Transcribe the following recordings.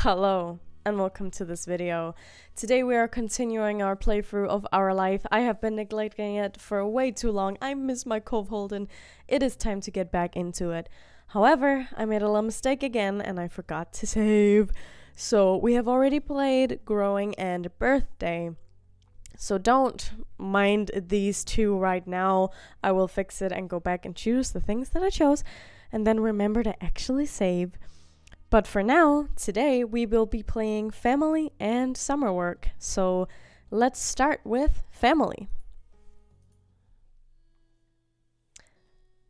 Hello and welcome to this video. Today we are continuing our playthrough of Our Life. I have been neglecting it for way too long. I miss my Cove Holden. It is time to get back into it. However, I made a little mistake again and I forgot to save. So we have already played Growing and Birthday. So don't mind these two right now. I will fix it and go back and choose the things that I chose and then remember to actually save. But for now, today we will be playing Family and Summer Work. So let's start with Family.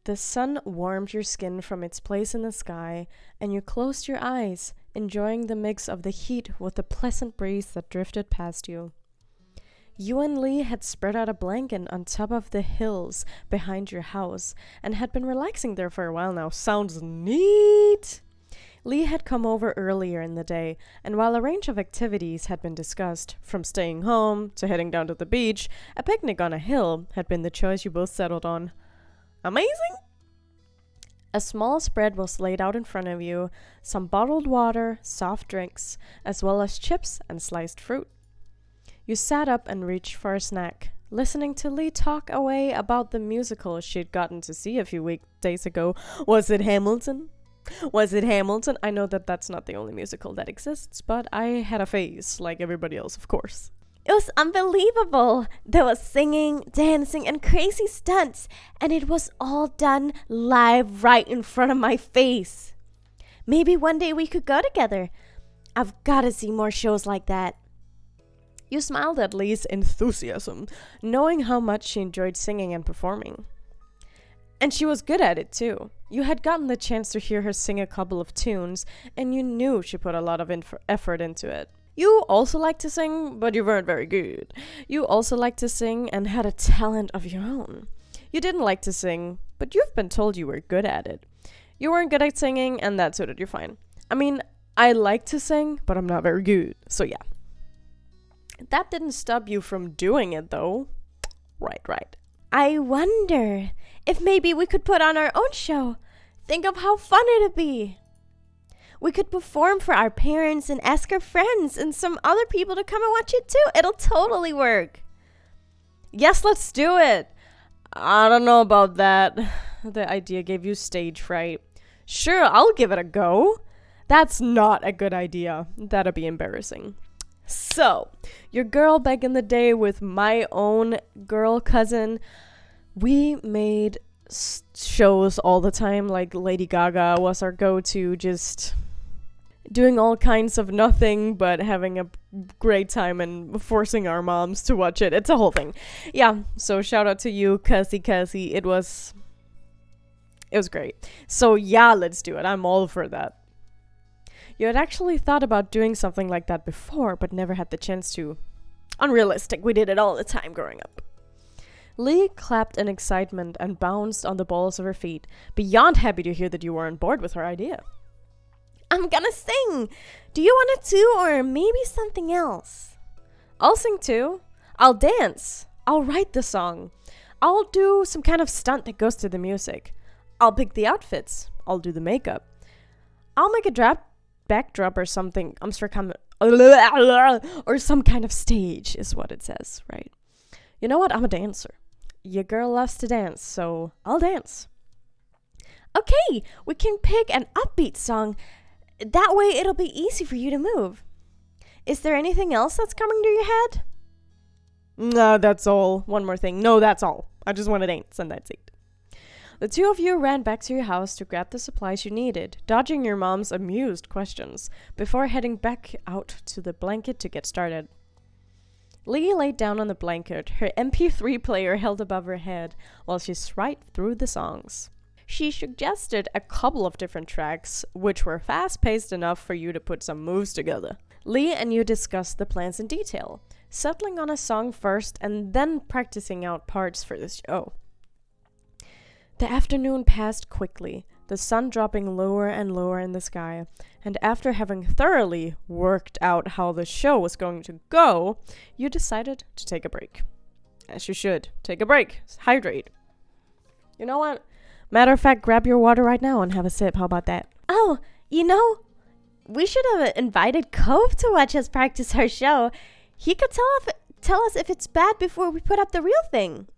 The sun warmed your skin from its place in the sky, and you closed your eyes, enjoying the mix of the heat with the pleasant breeze that drifted past you. You and Lee had spread out a blanket on top of the hills behind your house, and had been relaxing there for a while now. Sounds neat! Lee had come over earlier in the day, and while a range of activities had been discussed, from staying home to heading down to the beach, a picnic on a hill had been the choice you both settled on. Amazing! A small spread was laid out in front of you, some bottled water, soft drinks, as well as chips and sliced fruit. You sat up and reached for a snack, listening to Lee talk away about the musical she'd gotten to see a few weekdays ago. Was it Hamilton? I know that that's not the only musical that exists, but I had a phase, like everybody else, of course. It was unbelievable. There was singing, dancing, and crazy stunts, and it was all done live right in front of my face. Maybe one day we could go together. I've got to see more shows like that. You smiled at Lee's enthusiasm, knowing how much she enjoyed singing and performing. And she was good at it too. You had gotten the chance to hear her sing a couple of tunes, and you knew she put a lot of effort into it. You also liked to sing, but you weren't very good. You also liked to sing and had a talent of your own. You didn't like to sing, but you've been told you were good at it. You weren't good at singing, and that suited you fine. I mean, I like to sing, but I'm not very good, so yeah. That didn't stop you from doing it, though. Right. I wonder if maybe we could put on our own show. Think of how fun it'd be. We could perform for our parents and ask our friends and some other people to come and watch it too. It'll totally work. Yes, let's do it. I don't know about that. The idea gave you stage fright. Sure, I'll give it a go. That's not a good idea. That'd be embarrassing. So, your girl back in the day with my own girl cousin, we made shows all the time. Like Lady Gaga was our go-to, just doing all kinds of nothing but having a great time and forcing our moms to watch it. It's a whole thing. Yeah, so shout out to you, Cassie. It was great. So yeah, let's do it. I'm all for that. You had actually thought about doing something like that before, but never had the chance to. Unrealistic, we did it all the time growing up. Lee clapped in excitement and bounced on the balls of her feet, beyond happy to hear that you were on board with her idea. I'm gonna sing. Do you want to too, or maybe something else? I'll sing too. I'll dance. I'll write the song. I'll do some kind of stunt that goes to the music. I'll pick the outfits. I'll do the makeup. I'll make a backdrop or something. I'm sure or some kind of stage is what it says, right? You know what? I'm a dancer. Your girl loves to dance, so I'll dance. Okay, we can pick an upbeat song. That way it'll be easy for you to move. Is there anything else that's coming to your head? No, that's all. One more thing. No, that's all. I just want to dance, and that's it. The two of you ran back to your house to grab the supplies you needed, dodging your mom's amused questions, before heading back out to the blanket to get started. Lee laid down on the blanket, her MP3 player held above her head, while she swiped through the songs. She suggested a couple of different tracks, which were fast-paced enough for you to put some moves together. Lee and you discussed the plans in detail, settling on a song first and then practicing out parts for the show. The afternoon passed quickly, the sun dropping lower and lower in the sky, and after having thoroughly worked out how the show was going to go, you decided to take a break. As you should. Take a break. Hydrate. You know what? Matter of fact, grab your water right now and have a sip. How about that? Oh, you know, We should have invited Cove to watch us practice our show. He could tell us if it's bad before we put up the real thing.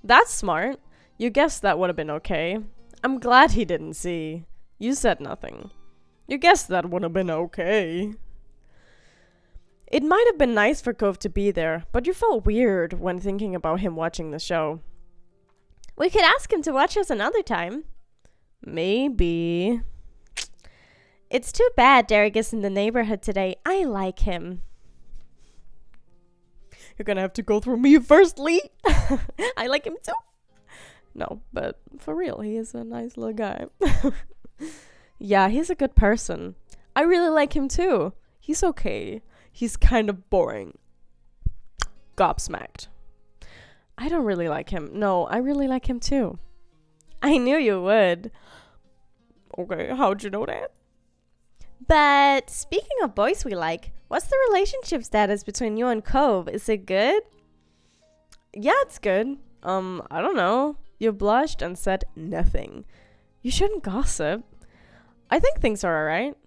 That's smart. You guessed that would have been okay. I'm glad he didn't see. You said nothing. You guessed that would have been okay. It might have been nice for Cove to be there, but you felt weird when thinking about him watching the show. We could ask him to watch us another time. Maybe. It's too bad Derek is in the neighborhood today. I like him. You're gonna have to go through me first, Lee. I like him too. No, but for real, he is a nice little guy. Yeah, he's a good person. I really like him too. He's okay. He's kind of boring. Gobsmacked. I don't really like him. No, I really like him too. I knew you would. Okay, how'd you know that? But speaking of boys we like, what's the relationship status between you and Cove? Is it good? Yeah, it's good. I don't know. You blushed and said nothing. You shouldn't gossip. I think things are alright.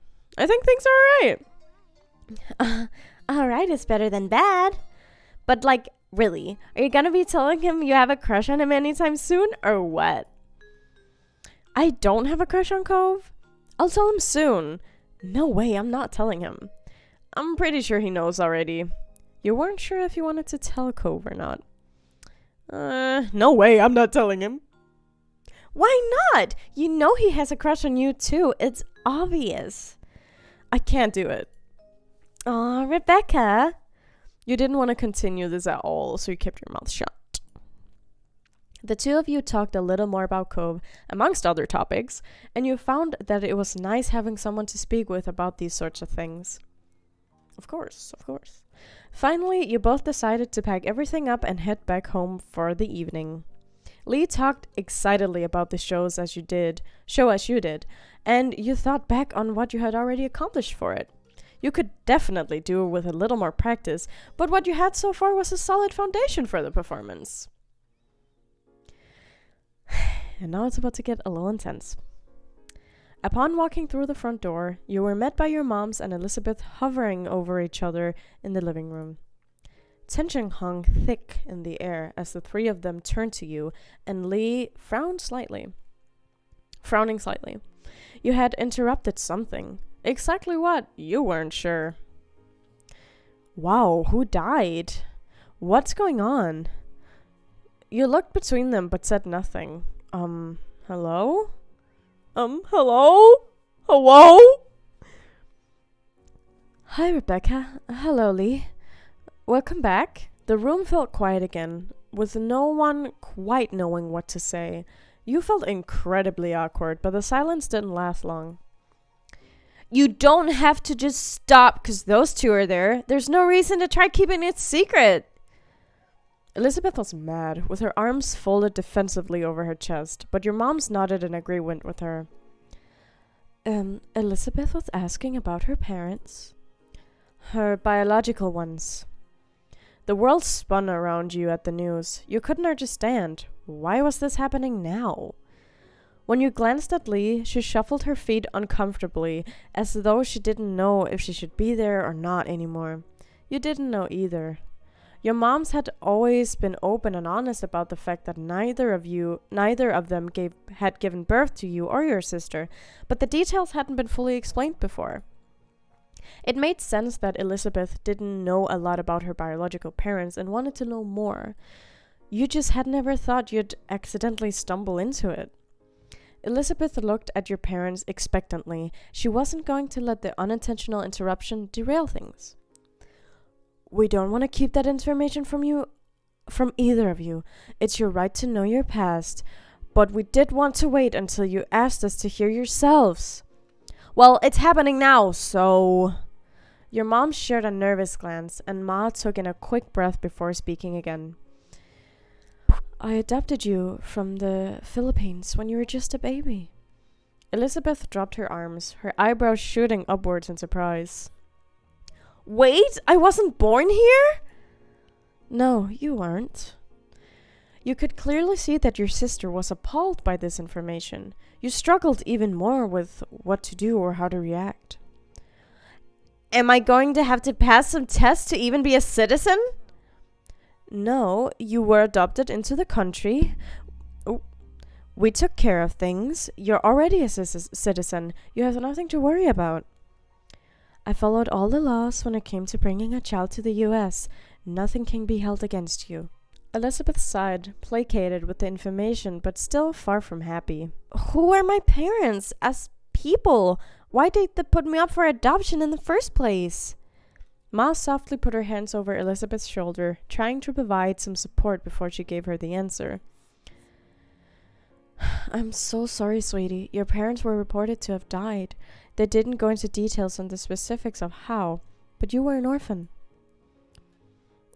Alright is better than bad. But like, really, are you gonna be telling him you have a crush on him anytime soon, or what? I don't have a crush on Cove. I'll tell him soon. No way, I'm not telling him. I'm pretty sure he knows already. You weren't sure if you wanted to tell Cove or not. No way, I'm not telling him. Why not? You know he has a crush on you too. It's obvious. I can't do it. Aw, Rebecca. You didn't want to continue this at all, so you kept your mouth shut. The two of you talked a little more about Cove, amongst other topics, and you found that it was nice having someone to speak with about these sorts of things. Of course. Finally, you both decided to pack everything up and head back home for the evening. Lee talked excitedly about the show as you did, and you thought back on what you had already accomplished for it. You could definitely do it with a little more practice, but what you had so far was a solid foundation for the performance. And now it's about to get a little intense. Upon walking through the front door, you were met by your moms and Elizabeth hovering over each other in the living room. Tension hung thick in the air as the three of them turned to you, and Lee frowning slightly. You had interrupted something. Exactly what? You weren't sure. Wow, who died? What's going on? You looked between them but said nothing. Hello? Hello? Hi, Rebecca. Hello, Lee. Welcome back. The room felt quiet again, with no one quite knowing what to say. You felt incredibly awkward, but the silence didn't last long. You don't have to just stop because those two are there. There's no reason to try keeping it secret. Elizabeth was mad, with her arms folded defensively over her chest, but your moms nodded in agreement with her. Elizabeth was asking about her parents. Her biological ones. The world spun around you at the news. You couldn't understand. Why was this happening now? When you glanced at Lee, she shuffled her feet uncomfortably, as though she didn't know if she should be there or not anymore. You didn't know either. Your moms had always been open and honest about the fact that neither of them had given birth to you or your sister, but the details hadn't been fully explained before. It made sense that Elizabeth didn't know a lot about her biological parents and wanted to know more. You just had never thought you'd accidentally stumble into it. Elizabeth looked at your parents expectantly. She wasn't going to let the unintentional interruption derail things. We don't want to keep that information from either of you. It's your right to know your past, but we did want to wait until you asked us to hear yourselves. Well, it's happening now, so... Your mom shared a nervous glance, and Ma took in a quick breath before speaking again. I adopted you from the Philippines when you were just a baby. Elizabeth dropped her arms, her eyebrows shooting upwards in surprise. Wait, I wasn't born here? No, you weren't. You could clearly see that your sister was appalled by this information. You struggled even more with what to do or how to react. Am I going to have to pass some tests to even be a citizen? No, you were adopted into the country. Oh, we took care of things. You're already a citizen. You have nothing to worry about. I followed all the laws when it came to bringing a child to the US. Nothing can be held against you. Elizabeth sighed, placated with the information, but still far from happy. Who are my parents as people? Why did they put me up for adoption in the first place? Ma softly put her hands over Elizabeth's shoulder, trying to provide some support before she gave her the answer. I'm so sorry, sweetie. Your parents were reported to have died. They didn't go into details on the specifics of how, but you were an orphan.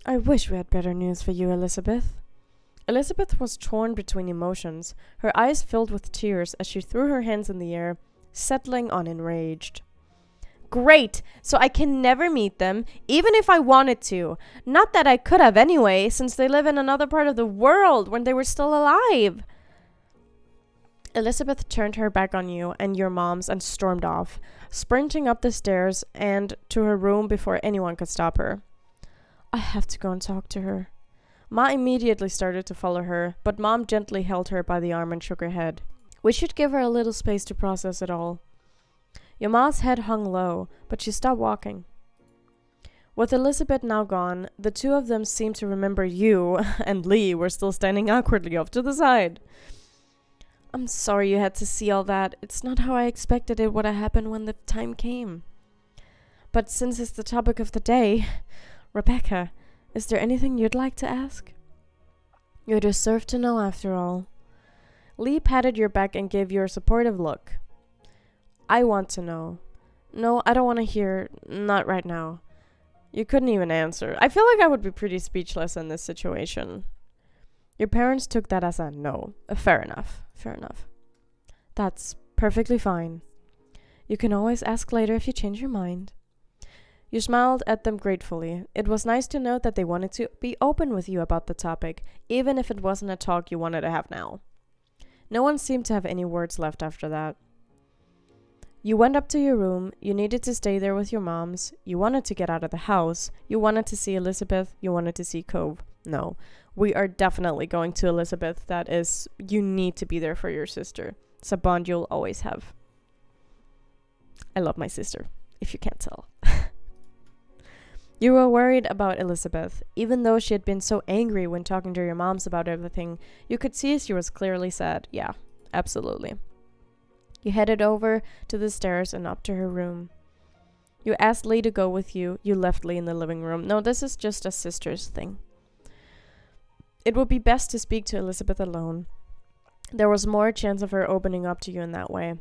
I wish we had better news for you, Elizabeth. Elizabeth was torn between emotions, her eyes filled with tears as she threw her hands in the air, settling on enraged. Great! So I can never meet them, even if I wanted to. Not that I could have anyway, since they live in another part of the world when they were still alive. Elizabeth turned her back on you and your moms and stormed off, sprinting up the stairs and to her room before anyone could stop her. I have to go and talk to her. Ma immediately started to follow her, but Mom gently held her by the arm and shook her head. We should give her a little space to process it all. Your ma's head hung low, but she stopped walking. With Elizabeth now gone, the two of them seemed to remember you and Lee were still standing awkwardly off to the side. I'm sorry you had to see all that. It's not how I expected it would have happened when the time came. But since it's the topic of the day, Rebecca, is there anything you'd like to ask? You deserve to know after all. Lee patted your back and gave you a supportive look. I want to know. No, I don't want to hear. Not right now. You couldn't even answer. I feel like I would be pretty speechless in this situation. Your parents took that as a no. Fair enough. Fair enough. That's perfectly fine. You can always ask later if you change your mind. You smiled at them gratefully. It was nice to know that they wanted to be open with you about the topic, even if it wasn't a talk you wanted to have now. No one seemed to have any words left after that. You went up to your room. You needed to stay there with your moms. You wanted to get out of the house. You wanted to see Elizabeth. You wanted to see Cove. No, we are definitely going to Elizabeth. That is, you need to be there for your sister. It's a bond you'll always have. I love my sister, if you can't tell. You were worried about Elizabeth. Even though she had been so angry when talking to your moms about everything, you could see she was clearly sad. Yeah, absolutely. You headed over to the stairs and up to her room. You asked Lee to go with you. You left Lee in the living room. No, this is just a sister's thing. It would be best to speak to Elizabeth alone. There was more chance of her opening up to you in that way.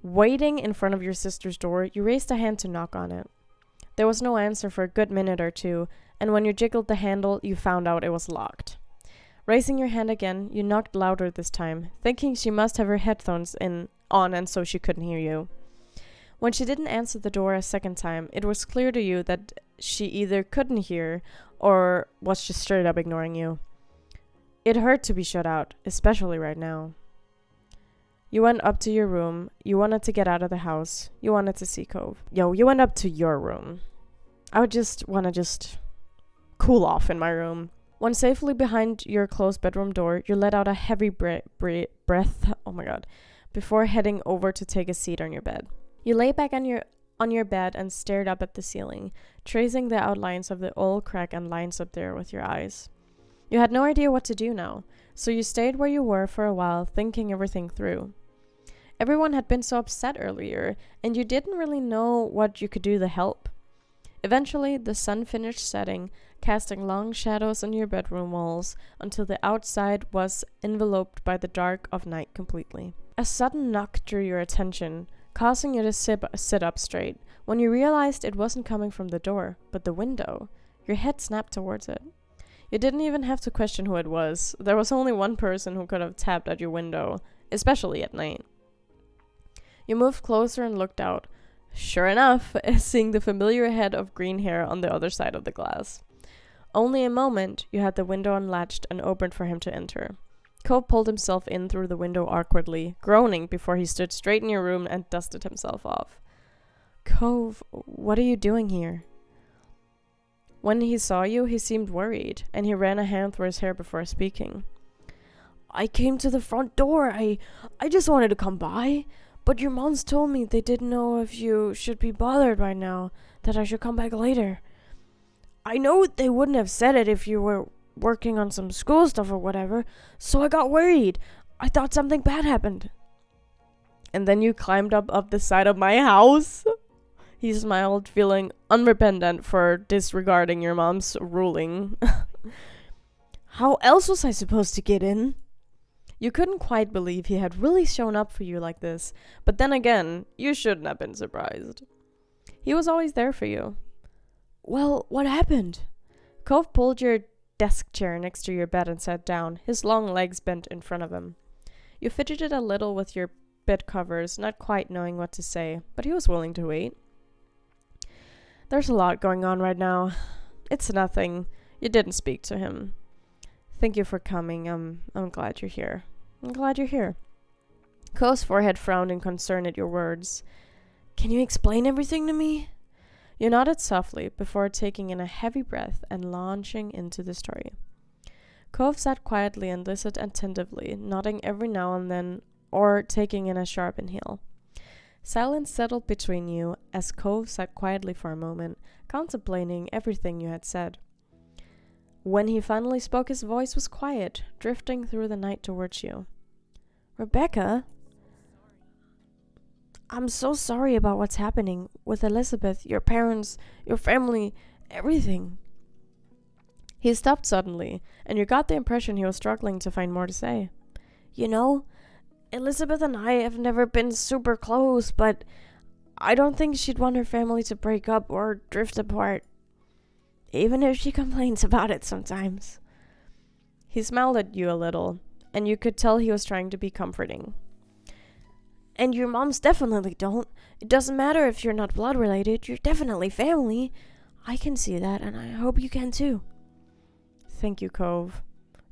Waiting in front of your sister's door, you raised a hand to knock on it. There was no answer for a good minute or two, and when you jiggled the handle, you found out it was locked. Raising your hand again, you knocked louder this time, thinking she must have her headphones on and so she couldn't hear you. When she didn't answer the door a second time, it was clear to you that she either couldn't hear or was just straight up ignoring you. It hurt to be shut out, especially right now. You went up to your room. You wanted to get out of the house. You wanted to see Cove. You went up to your room. I would just want to cool off in my room. When safely behind your closed bedroom door, you let out a heavy breath. Oh my god. Before heading over to take a seat on your bed. You lay back on your bed and stared up at the ceiling, tracing the outlines of the old crack and lines up there with your eyes. You had no idea what to do now, so you stayed where you were for a while, thinking everything through. Everyone had been so upset earlier, and you didn't really know what you could do to help. Eventually, the sun finished setting, casting long shadows on your bedroom walls until the outside was enveloped by the dark of night completely. A sudden knock drew your attention, causing you to sit up straight. When you realized it wasn't coming from the door, but the window, your head snapped towards it. You didn't even have to question who it was. There was only one person who could have tapped at your window, especially at night. You moved closer and looked out. Sure enough, seeing the familiar head of green hair on the other side of the glass. Only a moment, you had the window unlatched and opened for him to enter. Cove pulled himself in through the window awkwardly, groaning before he stood straight in your room and dusted himself off. Cove, what are you doing here? When he saw you, he seemed worried, and he ran a hand through his hair before speaking. I came to the front door. I just wanted to come by. But your moms told me they didn't know if you should be bothered right now, that I should come back later. I know they wouldn't have said it if you were working on some school stuff or whatever, so I got worried. I thought something bad happened. And then you climbed up the side of my house? He smiled, feeling unrepentant for disregarding your mom's ruling. How else was I supposed to get in? You couldn't quite believe he had really shown up for you like this, but then again, you shouldn't have been surprised. He was always there for you. Well, what happened? Cove pulled your desk chair next to your bed and sat down, his long legs bent in front of him. You fidgeted a little with your bed covers, not quite knowing what to say, but he was willing to wait. There's a lot going on right now. It's nothing. You didn't speak to him. Thank you for coming. I'm glad you're here. I'm glad you're here. Cove's forehead frowned in concern at your words. Can you explain everything to me? You nodded softly before taking in a heavy breath and launching into the story. Cove sat quietly and listened attentively, nodding every now and then or taking in a sharp inhale. Silence settled between you as Cove sat quietly for a moment, contemplating everything you had said. When he finally spoke, his voice was quiet, drifting through the night towards you. Rebecca? I'm so sorry about what's happening with Elizabeth, your parents, your family, everything. He stopped suddenly, and you got the impression he was struggling to find more to say. You know, Elizabeth and I have never been super close, but I don't think she'd want her family to break up or drift apart, even if she complains about it sometimes. He smiled at you a little, and you could tell he was trying to be comforting. And your moms definitely don't. It doesn't matter if you're not blood related, you're definitely family. I can see that, and I hope you can too. Thank you, Cove.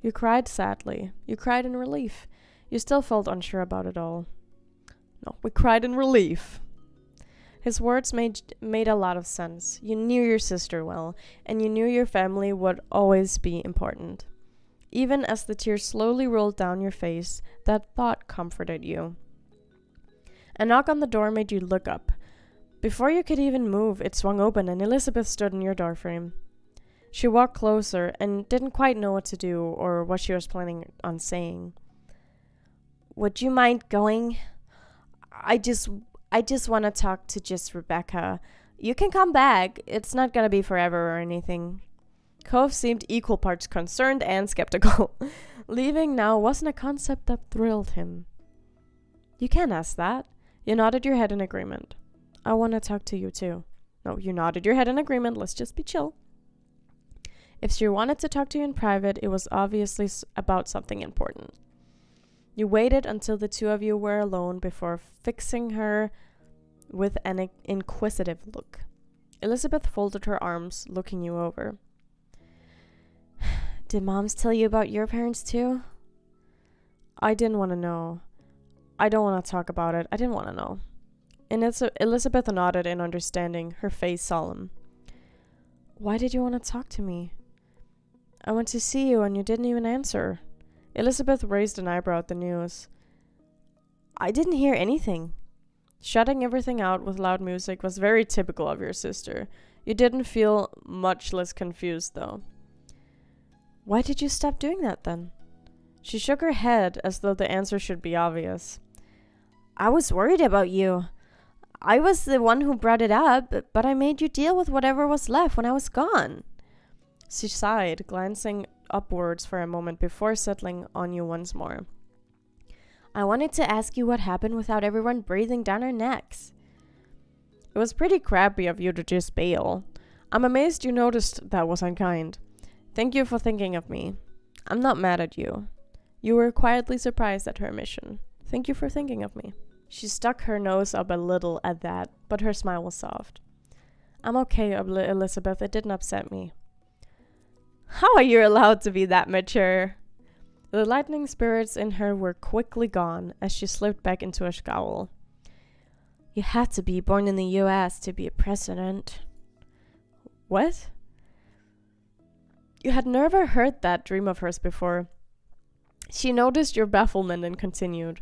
You cried sadly. You cried in relief. You still felt unsure about it all. No, we cried in relief. His words made a lot of sense. You knew your sister well, and you knew your family would always be important. Even as the tears slowly rolled down your face, that thought comforted you. A knock on the door made you look up. Before you could even move, it swung open and Elizabeth stood in your doorframe. She walked closer and didn't quite know what to do or what she was planning on saying. Would you mind going? I just want to talk to just Rebecca. You can come back. It's not gonna be forever or anything. Cove seemed equal parts concerned and skeptical. Leaving now wasn't a concept that thrilled him. You can ask that. You nodded your head in agreement. I want to talk to you too. No, you nodded your head in agreement. Let's just be chill. If she wanted to talk to you in private, it was obviously about something important. You waited until the two of you were alone before fixing her with an inquisitive look. Elizabeth folded her arms, looking you over. Did moms tell you about your parents too? I didn't want to know. I don't want to talk about it. I didn't want to know. And Elizabeth nodded in understanding, her face solemn. Why did you want to talk to me? I went to see you and you didn't even answer. Elizabeth raised an eyebrow at the news. I didn't hear anything. Shutting everything out with loud music was very typical of your sister. You didn't feel much less confused, though. Why did you stop doing that, then? She shook her head as though the answer should be obvious. I was worried about you. I was the one who brought it up, but I made you deal with whatever was left when I was gone. She sighed, glancing upwards for a moment before settling on you once more. I wanted to ask you what happened without everyone breathing down our necks. It was pretty crappy of you to just bail. I'm amazed you noticed that was unkind. Thank you for thinking of me. I'm not mad at you. You were quietly surprised at her mission. Thank you for thinking of me. She stuck her nose up a little at that, but her smile was soft. I'm okay, Elizabeth. It didn't upset me. How are you allowed to be that mature? The lightning spirits in her were quickly gone as she slipped back into a scowl. You had to be born in the US to be a president. What? You had never heard that dream of hers before. She noticed your bafflement and continued.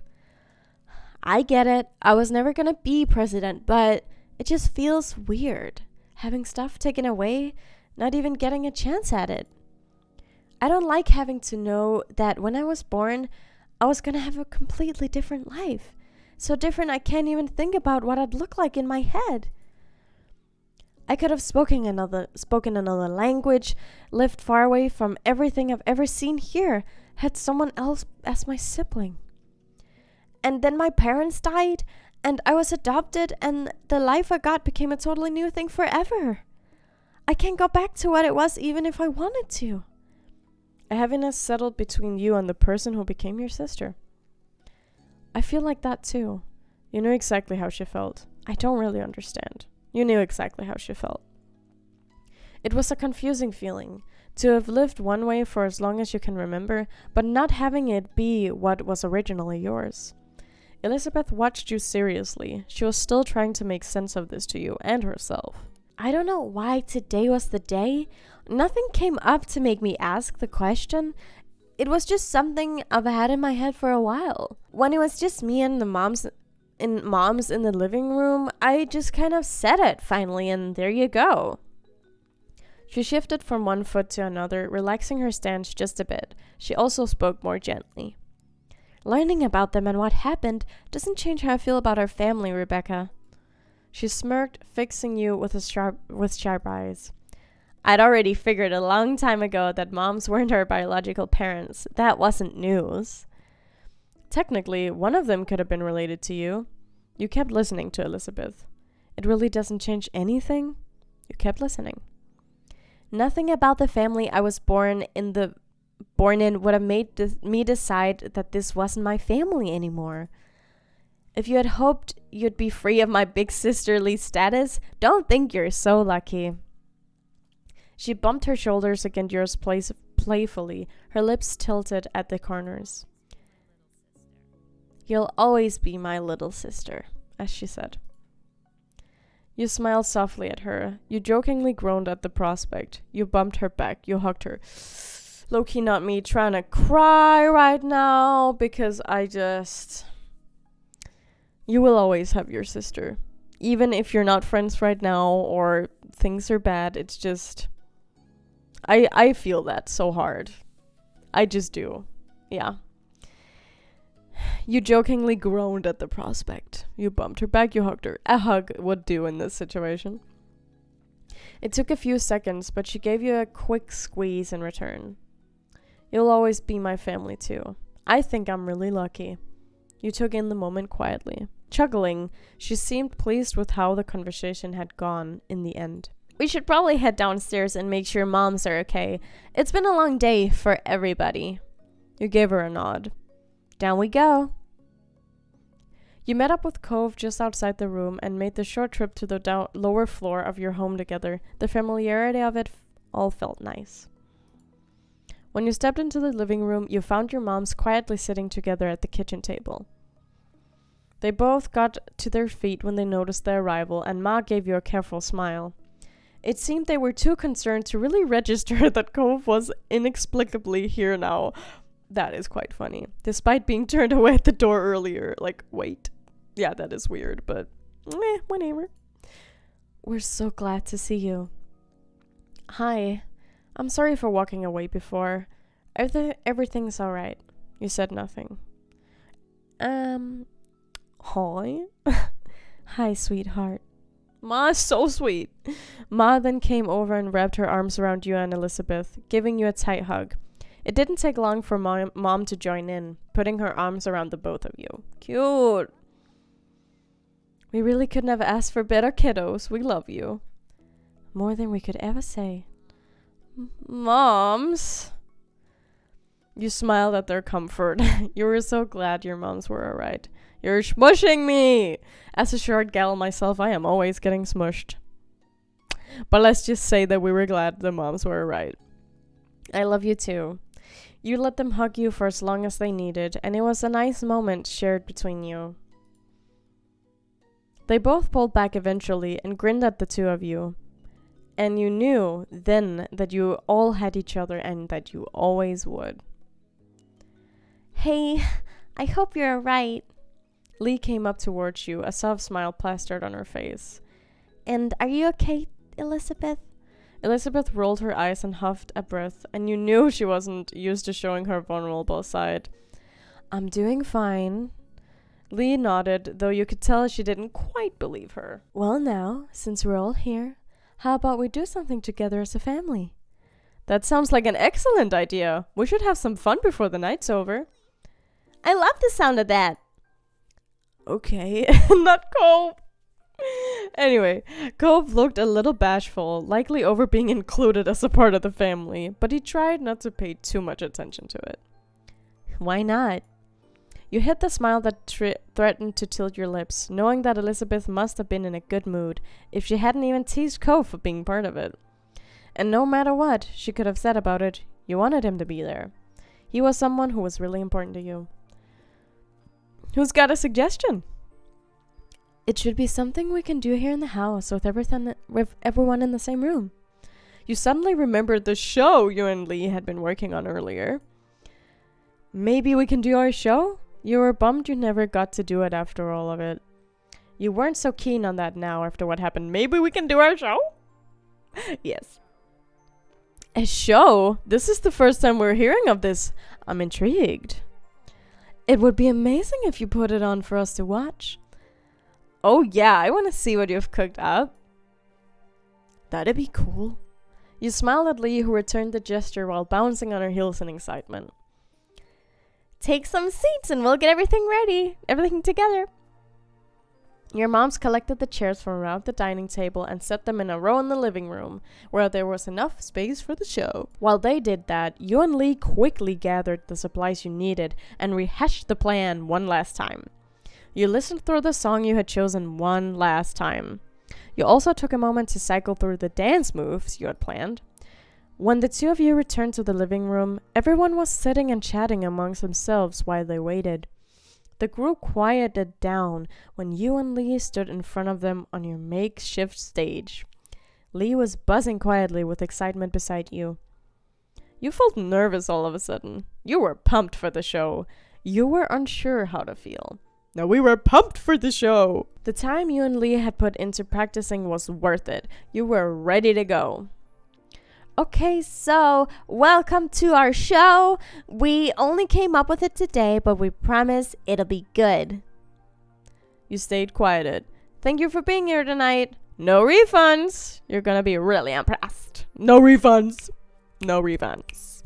I get it. I was never gonna be president, but it just feels weird. Having stuff taken away, not even getting a chance at it. I don't like having to know that when I was born, I was gonna have a completely different life. So different I can't even think about what I'd look like in my head. I could have spoken another language, lived far away from everything I've ever seen here, had someone else as my sibling. And then my parents died, and I was adopted, and the life I got became a totally new thing forever. I can't go back to what it was even if I wanted to. A heaviness settled between you and the person who became your sister. I feel like that too. You knew exactly how she felt. I don't really understand. You knew exactly how she felt. It was a confusing feeling, to have lived one way for as long as you can remember, but not having it be what was originally yours. Elizabeth watched you seriously. She was still trying to make sense of this to you and herself. I don't know why today was the day. Nothing came up to make me ask the question. It was just something I've had in my head for a while. When it was just me and the moms in the living room, I just kind of said it finally, and there you go. She shifted from one foot to another, relaxing her stance just a bit. She also spoke more gently. Learning about them and what happened doesn't change how I feel about our family, Rebecca. She smirked, fixing you with sharp eyes. I'd already figured a long time ago that moms weren't our biological parents. That wasn't news. Technically, one of them could have been related to you. You kept listening to Elizabeth. It really doesn't change anything. You kept listening. Nothing about the family I was born in would have made me decide that this wasn't my family anymore. If you had hoped you'd be free of my big sisterly status, don't think you're so lucky. She bumped her shoulders against yours playfully, her lips tilted at the corners. You'll always be my little sister, as she said. You smiled softly at her. You jokingly groaned at the prospect. You bumped her back. You hugged her. Low-key not me trying to cry right now because you will always have your sister. Even if you're not friends right now or things are bad, it's just... I feel that so hard. I just do. Yeah. You jokingly groaned at the prospect. You bumped her back, you hugged her. A hug would do in this situation. It took a few seconds, but she gave you a quick squeeze in return. You'll always be my family too. I think I'm really lucky. You took in the moment quietly. Chuckling, she seemed pleased with how the conversation had gone in the end. We should probably head downstairs and make sure moms are okay. It's been a long day for everybody. You gave her a nod. Down we go. You met up with Cove just outside the room and made the short trip to the lower floor of your home together. The familiarity of it all felt nice. When you stepped into the living room, you found your moms quietly sitting together at the kitchen table. They both got to their feet when they noticed their arrival, and Ma gave you a careful smile. It seemed they were too concerned to really register that Cove was inexplicably here now. That is quite funny. Despite being turned away at the door earlier. Like, wait. Yeah, that is weird, but whatever. We're so glad to see you. Hi. I'm sorry for walking away before. Everything's alright. You said nothing. Hi? Hi, sweetheart. Ma is so sweet. Ma then came over and wrapped her arms around you and Elizabeth, giving you a tight hug. It didn't take long for Mom to join in, putting her arms around the both of you. Cute. We really couldn't have asked for better kiddos. We love you. More than we could ever say. Moms. You smiled at their comfort. You were so glad your moms were alright. You're smushing me! As a short gal myself, I am always getting smushed. But let's just say that we were glad the moms were alright. I love you too. You let them hug you for as long as they needed, and it was a nice moment shared between you. They both pulled back eventually and grinned at the two of you. And you knew then that you all had each other and that you always would. Hey, I hope you're alright. Lee came up towards you, a soft smile plastered on her face. And are you okay, Elizabeth? Elizabeth rolled her eyes and huffed a breath, and you knew she wasn't used to showing her vulnerable side. I'm doing fine. Lee nodded, though you could tell she didn't quite believe her. Well now, since we're all here, how about we do something together as a family? That sounds like an excellent idea. We should have some fun before the night's over. I love the sound of that. Okay, not Cove. Anyway, Cove looked a little bashful, likely over being included as a part of the family, but he tried not to pay too much attention to it. Why not? You hid the smile that threatened to tilt your lips, knowing that Elizabeth must have been in a good mood if she hadn't even teased Cove for being part of it. And no matter what she could have said about it, you wanted him to be there. He was someone who was really important to you. Who's got a suggestion? It should be something we can do here in the house with everyone in the same room. You suddenly remembered the show you and Lee had been working on earlier. Maybe we can do our show? You were bummed you never got to do it after all of it. You weren't so keen on that now after what happened. Maybe we can do our show? Yes. A show? This is the first time we're hearing of this. I'm intrigued. It would be amazing if you put it on for us to watch. Oh yeah, I want to see what you've cooked up. That'd be cool. You smiled at Lee, who returned the gesture while bouncing on her heels in excitement. Take some seats and we'll get everything ready. Everything together. Your moms collected the chairs from around the dining table and set them in a row in the living room, where there was enough space for the show. While they did that, you and Lee quickly gathered the supplies you needed and rehashed the plan one last time. You listened through the song you had chosen one last time. You also took a moment to cycle through the dance moves you had planned. When the two of you returned to the living room, everyone was sitting and chatting amongst themselves while they waited. The group quieted down when you and Lee stood in front of them on your makeshift stage. Lee was buzzing quietly with excitement beside you. You felt nervous all of a sudden. You were pumped for the show. You were unsure how to feel. Now we were pumped for the show. The time you and Lee had put into practicing was worth it. You were ready to go. Okay, so welcome to our show. We only came up with it today, but we promise it'll be good. You stayed quieted. Thank you for being here tonight. No refunds. You're gonna be really impressed. No refunds. No refunds.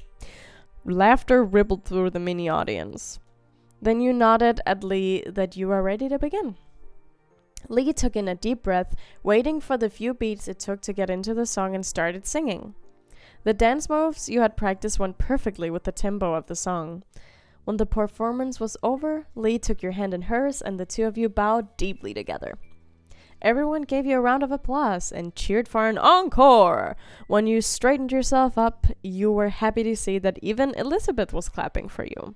Laughter rippled through the mini audience. Then you nodded at Lee that you were ready to begin. Lee took in a deep breath, waiting for the few beats it took to get into the song and started singing. The dance moves you had practiced went perfectly with the tempo of the song. When the performance was over, Lee took your hand in hers and the two of you bowed deeply together. Everyone gave you a round of applause and cheered for an encore. When you straightened yourself up, you were happy to see that even Elizabeth was clapping for you.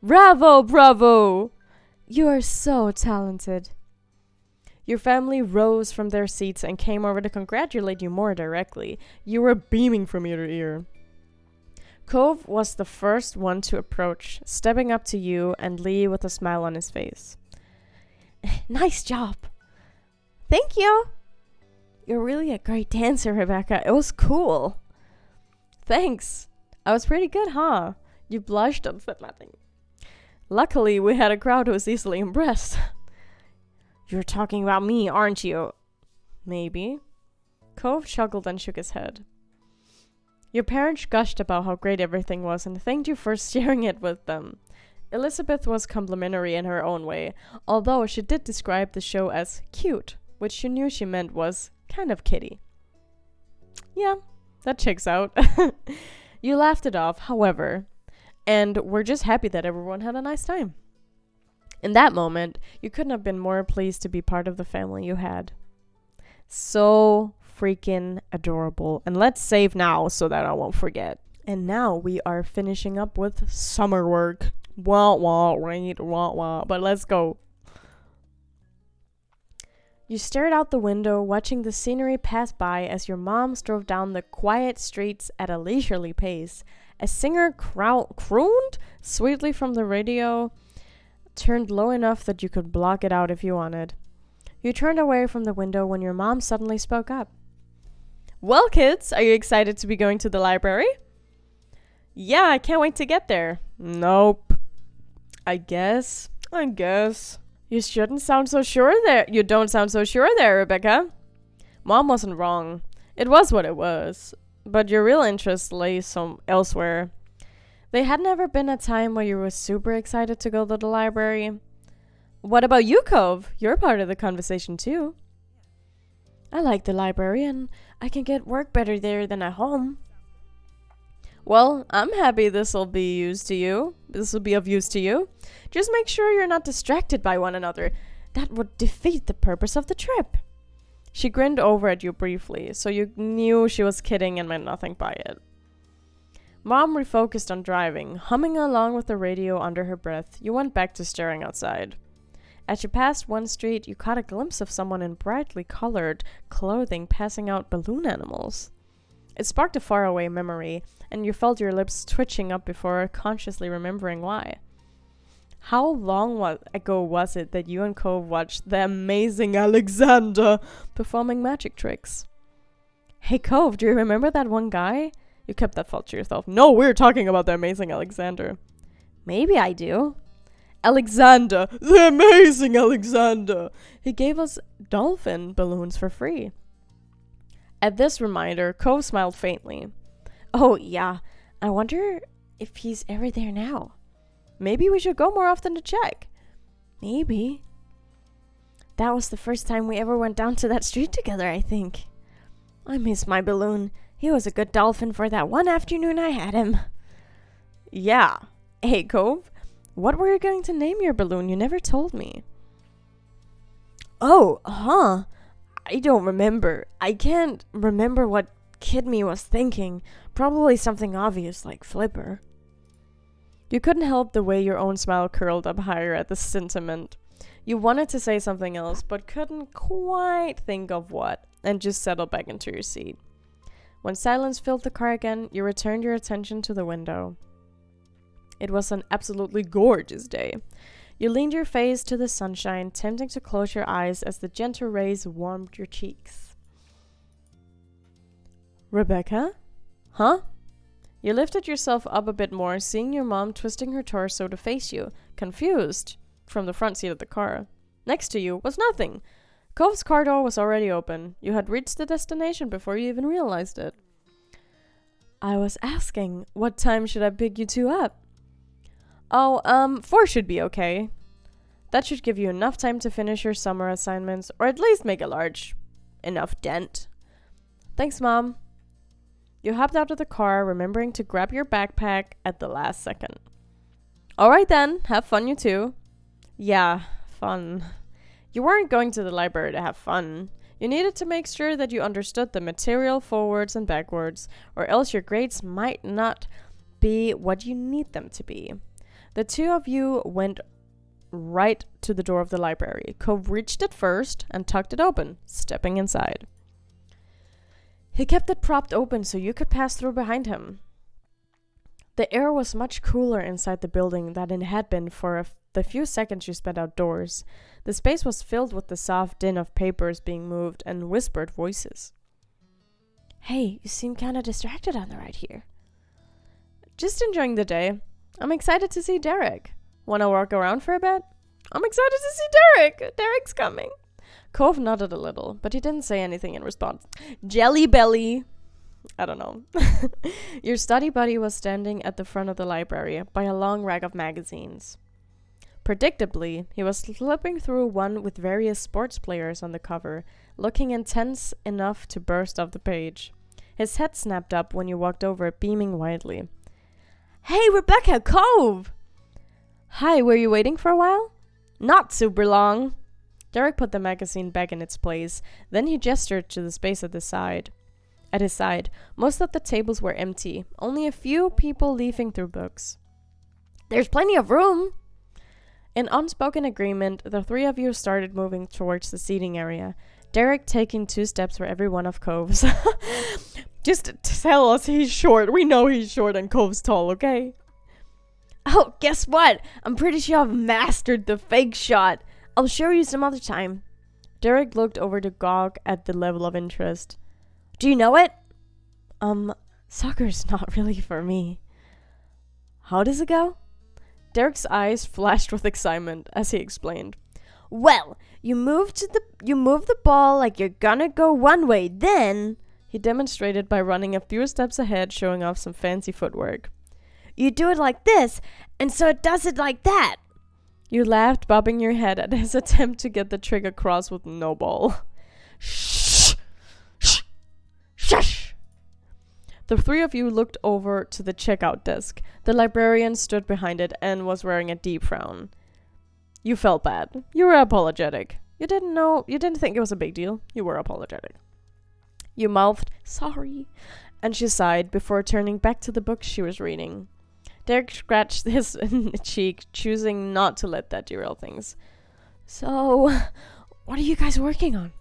Bravo, bravo! You are so talented. Your family rose from their seats and came over to congratulate you more directly. You were beaming from ear to ear. Cove was the first one to approach, stepping up to you and Lee with a smile on his face. Nice job. Thank you. You're really a great dancer, Rebecca. It was cool. Thanks. I was pretty good, huh? You blushed and said nothing. Luckily, we had a crowd who was easily impressed. You're talking about me, aren't you? Maybe. Cove chuckled and shook his head. Your parents gushed about how great everything was and thanked you for sharing it with them. Elizabeth was complimentary in her own way, although she did describe the show as cute, which you knew she meant was kind of kiddie. Yeah, that checks out. You laughed it off, however, and were just happy that everyone had a nice time. In that moment, you couldn't have been more pleased to be part of the family you had. So freaking adorable. And let's save now so that I won't forget. And now we are finishing up with summer work. Wah, wah, right, wah, wah. But let's go. You stared out the window, watching the scenery pass by as your mom drove down the quiet streets at a leisurely pace. A singer crooned sweetly from the radio, turned low enough that you could block it out if you wanted. You turned away from the window when your mom suddenly spoke up. "Well, kids, are you excited to be going to the library?" "Yeah, I can't wait to get there." "Nope." I guess. You shouldn't sound so sure there. You don't sound so sure there, Rebecca. Mom wasn't wrong. It was what it was. But your real interest lay elsewhere. There had never been a time where you were super excited to go to the library. What about you, Cove? You're part of the conversation too. I like the library and I can get work better there than at home. Well, I'm happy this will be of use to you. Just make sure you're not distracted by one another. That would defeat the purpose of the trip. She grinned over at you briefly, so you knew she was kidding and meant nothing by it. Mom refocused on driving, humming along with the radio under her breath. You went back to staring outside. As you passed one street, you caught a glimpse of someone in brightly colored clothing passing out balloon animals. It sparked a faraway memory, and you felt your lips twitching up before consciously remembering why. How long ago was it that you and Cove watched the amazing Alexander performing magic tricks? Hey Cove, do you remember that one guy? You kept that thought to yourself. No, we're talking about the amazing Alexander. Maybe I do. Alexander, the amazing Alexander. He gave us dolphin balloons for free. At this reminder, Cove smiled faintly. Oh, yeah. I wonder if he's ever there now. Maybe we should go more often to check. Maybe. That was the first time we ever went down to that street together, I think. I miss my balloon. He was a good dolphin for that one afternoon I had him. Yeah. Hey, Cove, what were you going to name your balloon? You never told me. Oh, huh. I don't remember. I can't remember what Kid Me was thinking. Probably something obvious like Flipper. You couldn't help the way your own smile curled up higher at the sentiment. You wanted to say something else, but couldn't quite think of what, and just settled back into your seat. When silence filled the car again, you returned your attention to the window. It was an absolutely gorgeous day. You leaned your face to the sunshine, tempting to close your eyes as the gentle rays warmed your cheeks. Rebecca? Huh? You lifted yourself up a bit more, seeing your mom twisting her torso to face you, confused, from the front seat of the car. Next to you was nothing. Cove's car door was already open. You had reached the destination before you even realized it. I was asking, what time should I pick you two up? Oh, 4 should be okay. That should give you enough time to finish your summer assignments, or at least make a large enough dent. Thanks, Mom. You hopped out of the car, remembering to grab your backpack at the last second. Alright then, have fun you too. Yeah, fun. You weren't going to the library to have fun. You needed to make sure that you understood the material forwards and backwards, or else your grades might not be what you need them to be. The two of you went right to the door of the library. Cove reached it first and tucked it open, stepping inside. He kept it propped open so you could pass through behind him. The air was much cooler inside the building than it had been for the few seconds you spent outdoors. The space was filled with the soft din of papers being moved and whispered voices. Hey, you seem kind of distracted on the ride here. Just enjoying the day. I'm excited to see Derek. Want to walk around for a bit? I'm excited to see Derek. Derek's coming. Cove nodded a little, but he didn't say anything in response. Jelly belly. I don't know. Your study buddy was standing at the front of the library by a long rack of magazines. Predictably, he was flipping through one with various sports players on the cover, looking intense enough to burst off the page. His head snapped up when you walked over, beaming widely. Hey, Rebecca, Cove! Hi, were you waiting for a while? Not super long. Derek put the magazine back in its place. Then he gestured to the space at his side. Most of the tables were empty, only a few people leafing through books. There's plenty of room. In unspoken agreement, the three of you started moving towards the seating area, Derek taking 2 steps for every one of Cove's. Just tell us he's short. We know he's short and Cove's tall, okay? Oh, guess what? I'm pretty sure I've mastered the fake shot. I'll show you some other time. Derek looked over to gawk at the level of interest. Do you know it? Soccer's not really for me. How does it go? Derek's eyes flashed with excitement as he explained. Well, you move the ball like you're gonna go one way, then he demonstrated by running a few steps ahead, showing off some fancy footwork. You do it like this, and so it does it like that. You laughed, bobbing your head at his attempt to get the trick across with no ball. Shh! Shh! Shush! The three of you looked over to the checkout desk. The librarian stood behind it and was wearing a deep frown. You felt bad. You were apologetic. You didn't think it was a big deal. You were apologetic. You mouthed, sorry, and she sighed before turning back to the book she was reading. Derek scratched his cheek, choosing not to let that derail things. So, what are you guys working on?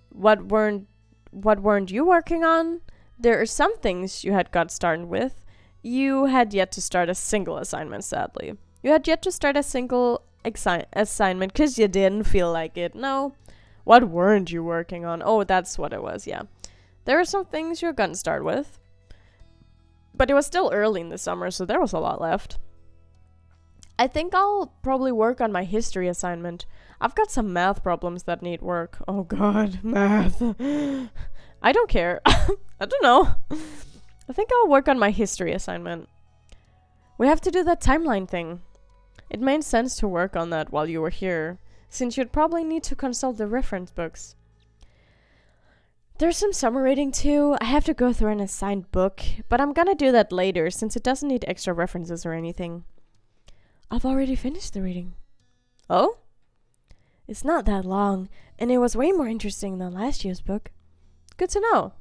What weren't you working on? There are some things you had got started with. You had yet to start a single assignment, sadly. You had yet to start a single assignment because you didn't feel like it. No. What weren't you working on? Oh, that's what it was, yeah. There are some things you got started with. But it was still early in the summer, so there was a lot left. I think I'll probably work on my history assignment. I've got some math problems that need work. Oh god, math. I don't care. I don't know. I think I'll work on my history assignment. We have to do that timeline thing. It made sense to work on that while you were here, since you'd probably need to consult the reference books. There's some summer reading too. I have to go through an assigned book, but I'm gonna do that later since it doesn't need extra references or anything. I've already finished the reading. Oh? It's not that long, and it was way more interesting than last year's book. Good to know.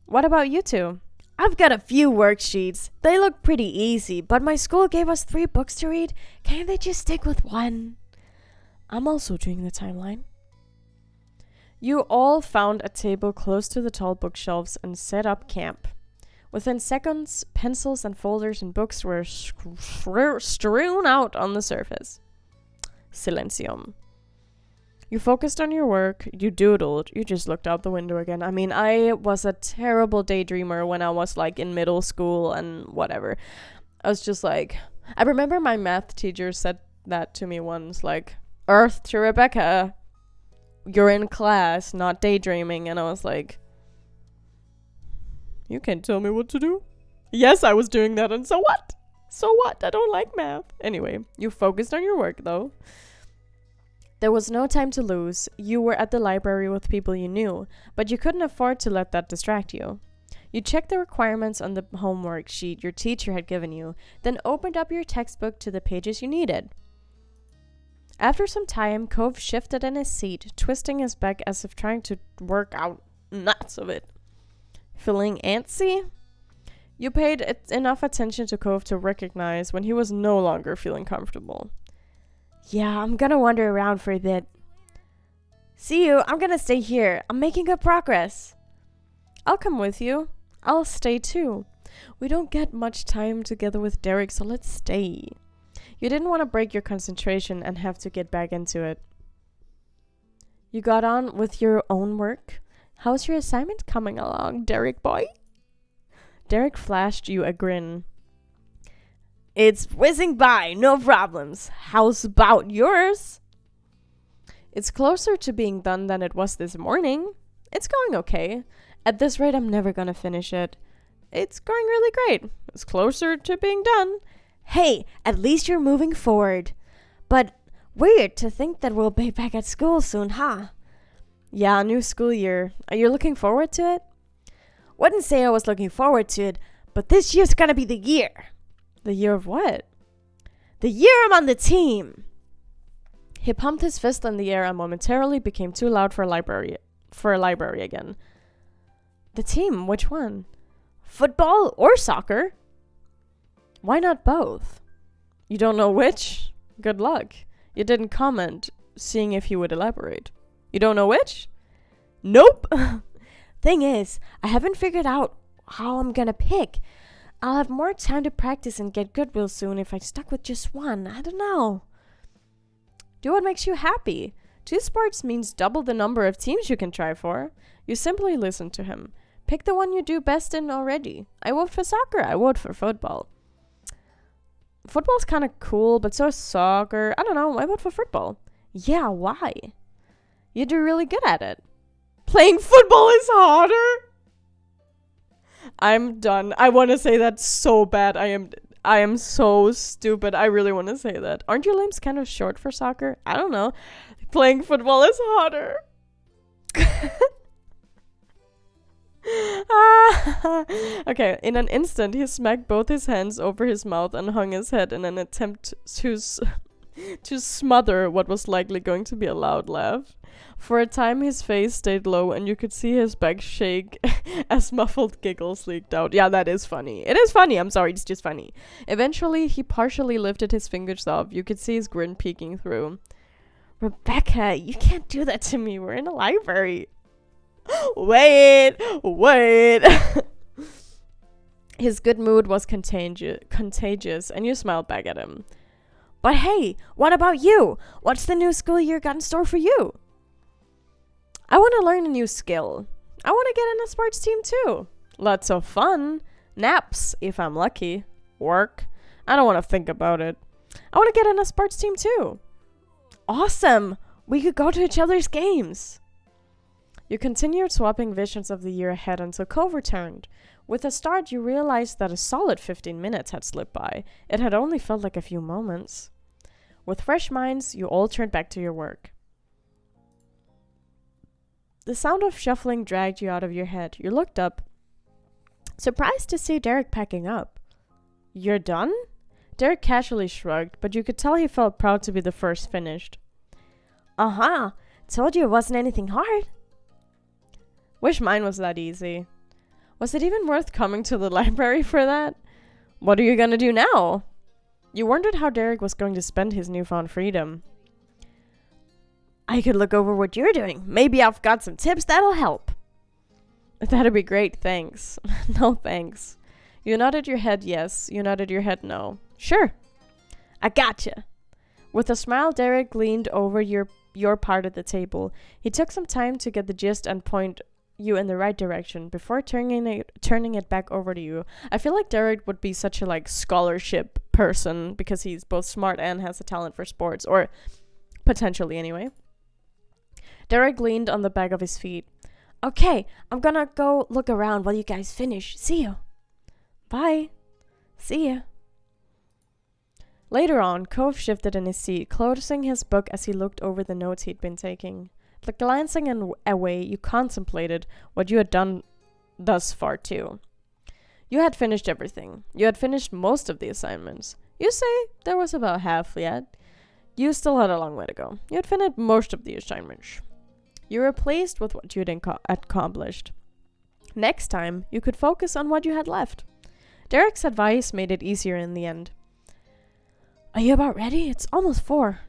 What about you two? I've got a few worksheets. They look pretty easy, but my school gave us 3 books to read. Can't they just stick with one? I'm also doing the timeline. You all found a table close to the tall bookshelves and set up camp. Within seconds, pencils and folders and books were strewn out on the surface. Silencium. You focused on your work, you doodled, you just looked out the window again. I mean, I was a terrible daydreamer when I was like in middle school and whatever. I was just like, I remember my math teacher said that to me once, like, Earth to Rebecca, you're in class, not daydreaming. And I was like, you can't tell me what to do. Yes, I was doing that, and so what? So what? I don't like math. Anyway, you focused on your work though. There was no time to lose. You were at the library with people you knew, but you couldn't afford to let that distract you. You checked the requirements on the homework sheet your teacher had given you, then opened up your textbook to the pages you needed. After some time, Cove shifted in his seat, twisting his back as if trying to work out nuts of it. Feeling antsy? You paid enough attention to Cove to recognize when he was no longer feeling comfortable. Yeah, I'm gonna wander around for a bit. See you. I'm gonna stay here. I'm making good progress. I'll come with you. I'll stay too. We don't get much time together with Derek, so let's stay. You didn't want to break your concentration and have to get back into it. You got on with your own work? How's your assignment coming along, Derek boy? Derek flashed you a grin. It's whizzing by, no problems. How's about yours? It's closer to being done than it was this morning. It's going okay. At this rate, I'm never gonna finish it. It's going really great. It's closer to being done. Hey, at least you're moving forward. But weird to think that we'll be back at school soon, huh? Yeah, new school year. Are you looking forward to it? Wouldn't say I was looking forward to it, but this year's gonna be the year. The year of what? The year I'm on the team. He pumped his fist in the air and momentarily became too loud for a library again. The team? Which one? Football or soccer? Why not both? You don't know which? Good luck. You didn't comment, seeing if he would elaborate. You don't know which? Nope. Thing is, I haven't figured out how I'm gonna pick. I'll have more time to practice and get good real soon if I stuck with just one. I don't know. Do what makes you happy. 2 sports means double the number of teams you can try for. You simply listen to him. Pick the one you do best in already. I vote for soccer. I vote for football. Football's kind of cool, but so is soccer. I don't know. I vote for football. Yeah, why? You do really good at it. Playing football is harder. I'm done. I want to say that so bad. I am so stupid. I really want to say that. Aren't your limbs kind of short for soccer? I don't know. Playing football is harder. Okay, in an instant, he smacked both his hands over his mouth and hung his head in an attempt to smother what was likely going to be a loud laugh. For a time, his face stayed low, and you could see his back shake as muffled giggles leaked out. Yeah, that is funny. It is funny. I'm sorry, it's just funny. Eventually, he partially lifted his fingers off. You could see his grin peeking through. Rebecca, you can't do that to me. We're in a library. Wait. His good mood was contagious, and you smiled back at him. But hey, what about you? What's the new school year got in store for you? I want to learn a new skill. I want to get in a sports team too. Lots of fun. Naps, if I'm lucky. Work. I don't want to think about it. I want to get in a sports team too. Awesome! We could go to each other's games. You continued swapping visions of the year ahead until Cove returned. With a start, you realized that a solid 15 minutes had slipped by. It had only felt like a few moments. With fresh minds, you all turned back to your work. The sound of shuffling dragged you out of your head. You looked up, surprised to see Derek packing up. You're done? Derek casually shrugged, but you could tell he felt proud to be the first finished. Uh-huh. Told you it wasn't anything hard. Wish mine was that easy. Was it even worth coming to the library for that? What are you gonna do now? You wondered how Derek was going to spend his newfound freedom. I could look over what you're doing. Maybe I've got some tips that'll help. That'd be great, thanks. No thanks. You nodded your head yes, you nodded your head no. Sure. I gotcha. With a smile, Derek leaned over your part of the table. He took some time to get the gist and point you in the right direction before turning it back over to you. I feel like Derek would be such a scholarship person because he's both smart and has a talent for sports, or potentially anyway. Derek leaned on the back of his feet. Okay, I'm gonna go look around while you guys finish. See you. Bye. See ya. Later on, Cove shifted in his seat, closing his book as he looked over the notes he'd been taking. Glancing away, you contemplated what you had done thus far too. You had finished everything. You had finished most of the assignments. You say there was about half yet. You still had a long way to go. You had finished most of the assignments. You were pleased with what you had accomplished. Next time, you could focus on what you had left. Derek's advice made it easier in the end. Are you about ready? It's almost 4.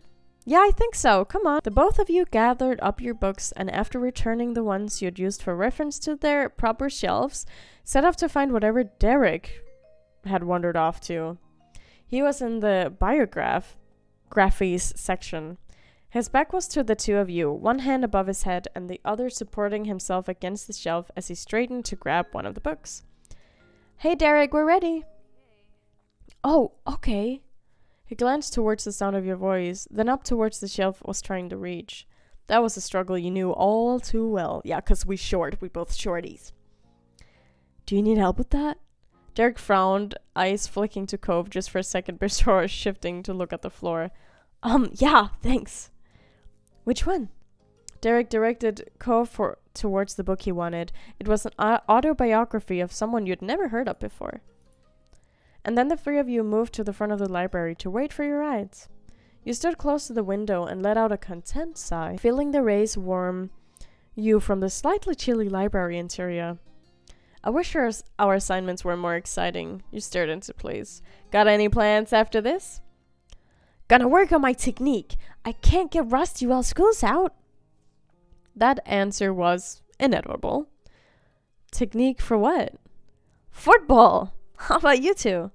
Yeah, I think so. Come on. The both of you gathered up your books, and after returning the ones you had used for reference to their proper shelves, set off to find whatever Derek had wandered off to. He was in the biographies section. His back was to the two of you, one hand above his head and the other supporting himself against the shelf as he straightened to grab one of the books. Hey, Derek, we're ready. Oh, okay. He glanced towards the sound of your voice, then up towards the shelf was trying to reach. That was a struggle you knew all too well. Yeah, 'cause we both shorties. Do you need help with that? Derek frowned, eyes flicking to Cove just for a second before shifting to look at the floor. Yeah, thanks. Which one? Derek directed Cove towards the book he wanted. It was an autobiography of someone you'd never heard of before. And then the three of you moved to the front of the library to wait for your rides. You stood close to the window and let out a content sigh, feeling the rays warm you from the slightly chilly library interior. I wish our assignments were more exciting. You stared into place. Got any plans after this? Gonna work on my technique. I can't get rusty while school's out. That answer was inevitable. Technique for what? Football. How about you two?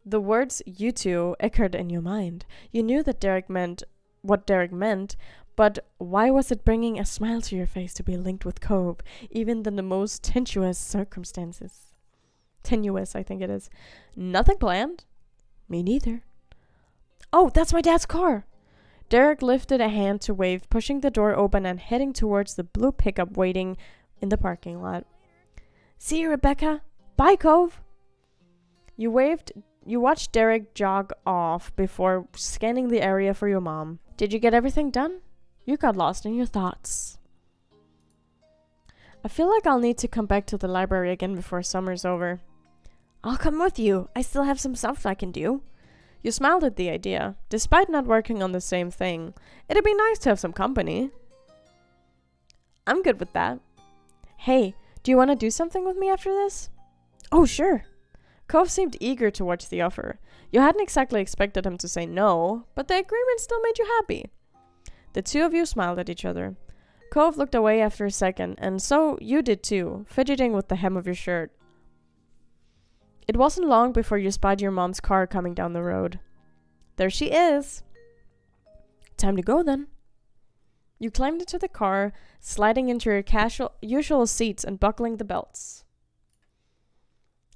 The words "you two" echoed in your mind. You knew that Derek meant what Derek meant, but why was it bringing a smile to your face to be linked with Cove, even in the most tenuous circumstances? Tenuous, I think it is. Nothing planned? Me neither. Oh, that's my dad's car. Derek lifted a hand to wave, pushing the door open and heading towards the blue pickup waiting in the parking lot. See you, Rebecca. Bye, Cove. You waved. You watched Derek jog off before scanning the area for your mom. Did you get everything done? You got lost in your thoughts. I feel like I'll need to come back to the library again before summer's over. I'll come with you. I still have some stuff I can do. You smiled at the idea. Despite not working on the same thing, it'd be nice to have some company. I'm good with that. Hey, do you want to do something with me after this? Oh, sure. Cove seemed eager to watch the offer. You hadn't exactly expected him to say no, but the agreement still made you happy. The two of you smiled at each other. Cove looked away after a second, and so you did too, fidgeting with the hem of your shirt. It wasn't long before you spied your mom's car coming down the road. There she is. Time to go then. You climbed into the car, sliding into your usual seats and buckling the belts.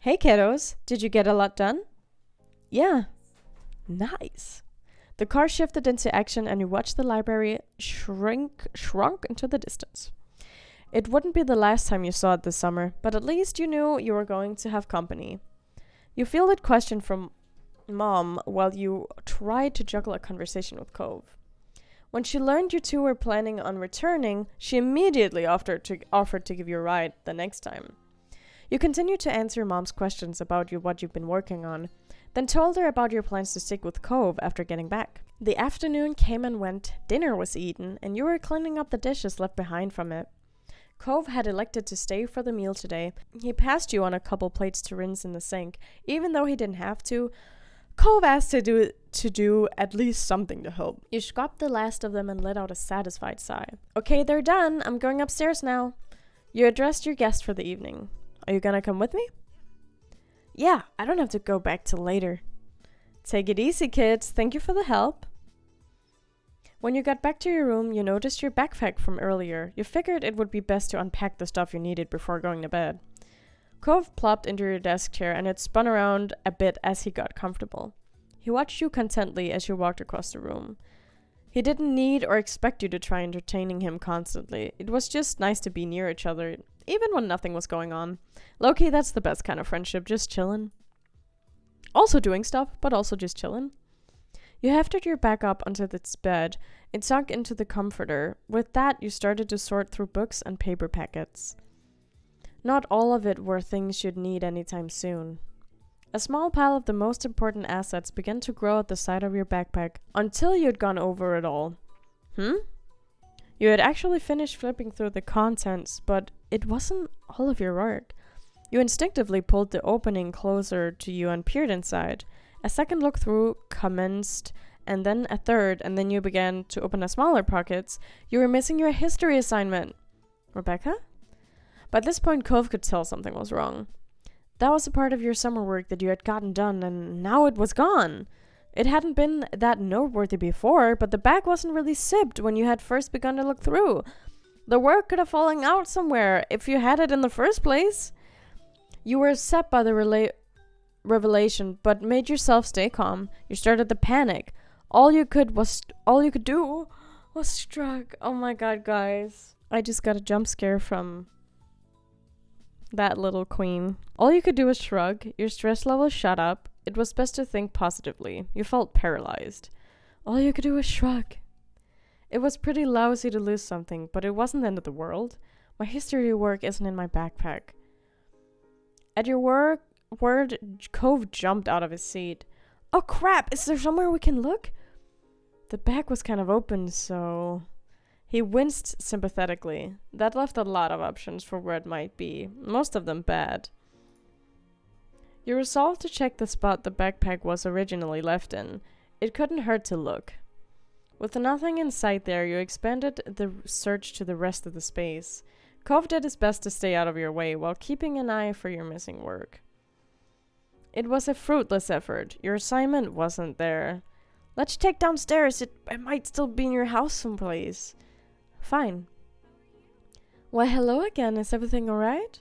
Hey kiddos, did you get a lot done? Yeah. Nice. The car shifted into action and you watched the library shrunk into the distance. It wouldn't be the last time you saw it this summer, but at least you knew you were going to have company. You fielded question from Mom while you tried to juggle a conversation with Cove. When she learned you two were planning on returning, she immediately offered to give you a ride the next time. You continued to answer Mom's questions about what you've been working on, then told her about your plans to stick with Cove after getting back. The afternoon came and went, dinner was eaten, and you were cleaning up the dishes left behind from it. Cove had elected to stay for the meal today. He passed you on a couple plates to rinse in the sink. Even though he didn't have to, Cove asked to do at least something to help. You scrubbed the last of them and let out a satisfied sigh. Okay, they're done. I'm going upstairs now. You addressed your guest for the evening. Are you gonna come with me? Yeah, I don't have to go back till later. Take it easy, kids. Thank you for the help. When you got back to your room, you noticed your backpack from earlier. You figured it would be best to unpack the stuff you needed before going to bed. Cove plopped into your desk chair and it spun around a bit as he got comfortable. He watched you contently as you walked across the room. He didn't need or expect you to try entertaining him constantly. It was just nice to be near each other, even when nothing was going on. Low-key, that's the best kind of friendship, just chillin'. Also doing stuff, but also just chillin'. You hefted your back up onto its bed. It sunk into the comforter. With that, you started to sort through books and paper packets. Not all of it were things you'd need anytime soon. A small pile of the most important assets began to grow at the side of your backpack until you'd gone over it all. You had actually finished flipping through the contents, but it wasn't all of your work. You instinctively pulled the opening closer to you and peered inside. A second look through commenced, and then a third, and then you began to open the smaller pockets. You were missing your history assignment. Rebecca? By this point, Cove could tell something was wrong. That was a part of your summer work that you had gotten done, and now it was gone. It hadn't been that noteworthy before, but the bag wasn't really zipped when you had first begun to look through. The work could have fallen out somewhere if you had it in the first place. You were upset by the revelation, but made yourself stay calm. You started to panic. All you could do was shrug. Oh my god, guys. I just got a jump scare from that little queen. All you could do was shrug. Your stress level shot up. It was best to think positively. You felt paralyzed. All you could do was shrug. It was pretty lousy to lose something, but it wasn't the end of the world. My history work isn't in my backpack. At your word, Cove jumped out of his seat. Oh crap, is there somewhere we can look? The bag was kind of open, so... He winced sympathetically. That left a lot of options for where it might be, most of them bad. You resolved to check the spot the backpack was originally left in. it couldn't hurt to look. With nothing in sight there, you expanded the search to the rest of the space. Cove did his best to stay out of your way while keeping an eye for your missing work. It was a fruitless effort. Your assignment wasn't there. Let's check downstairs. It might still be in your house someplace. Fine. Why, hello again. Is everything alright?